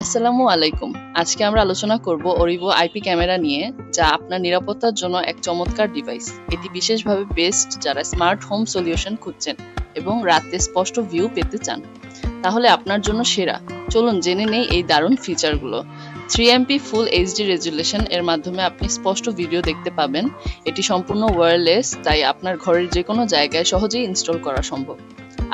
আসসালামু আলাইকুম। আজকে আমরা আলোচনা করব Orivo IP ক্যামেরা নিয়ে, যা আপনার নিরাপত্তার জন্য এক চমৎকার ডিভাইস। এটি বিশেষভাবে বেস্ট যারা স্মার্ট হোম সলিউশন খুঁজছেন এবং রাতে স্পষ্ট ভিউ পেতে চান। তাহলে আপনার জন্য সেরা। চলুন জেনে নেই এই দারুণ ফিচারগুলো। 3MP ফুল এইচডি রেজুলেশন এর মাধ্যমে আপনি স্পষ্ট ভিডিও দেখতে পাবেন। এটি সম্পূর্ণ ওয়্যারলেস, তাই আপনার ঘরের যে কোনো জায়গায় সহজেই ইনস্টল করা সম্ভব।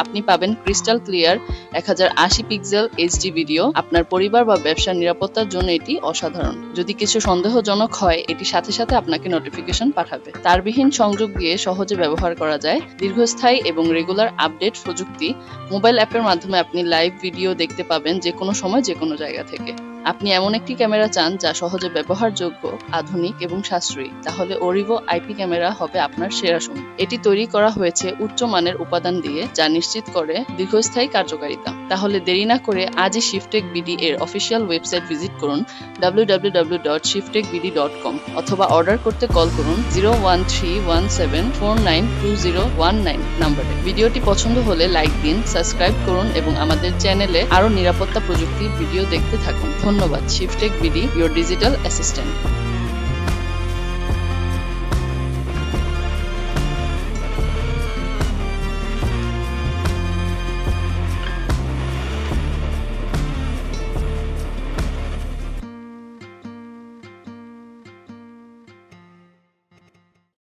আপনি পাবেন crystal clear 1080 pixel HD video. আপনার পরিবার বা ব্যবসার নিরাপত্তার জন্য এটি অসাধারণ। যদি কিছু সন্দেহজনক হয়, এটি সাথে সাথে আপনাকে নোটিফিকেশন পাঠাবে। তারবিহীন সংযোগ দিয়ে সহজে ব্যবহার করা যায়। দীর্ঘস্থায়ী এবং রেগুলার আপডেট প্রযুক্তি। মোবাইল অ্যাপের মাধ্যমে আপনি লাইভ ভিডিও দেখতে পাবেন যে কোনো সময় যে কোনো জায়গা থেকে। আপনি এমন একটি ক্যামেরা চান যা সহজে ব্যবহারযোগ্য, আধুনিক এবং সাশ্রয়ী, তাহলে Orivo IP ক্যামেরা হবে আপনার সেরা সঙ্গী। এটি তৈরি করা হয়েছে উচ্চ মানের উপাদান দিয়ে, যা নিশ্চিত করে দীর্ঘস্থায়ী কার্যকারিতা। তাহলে দেরি না করে আজই Shiftech BD এর অফিসিয়াল ওয়েবসাইট ভিজিট করুন www.shiftekbd.com অথবা অর্ডার করতে কল করুন 01317492019 নম্বরে। ভিডিওটি পছন্দ হলে লাইক দিন, সাবস্ক্রাইব করুন এবং আমাদের চ্যানেলে আরও নিরাপত্তা প্রযুক্তির ভিডিও দেখতে থাকুন। ধন্যবাদ। Shiftech BD, your digital assistant.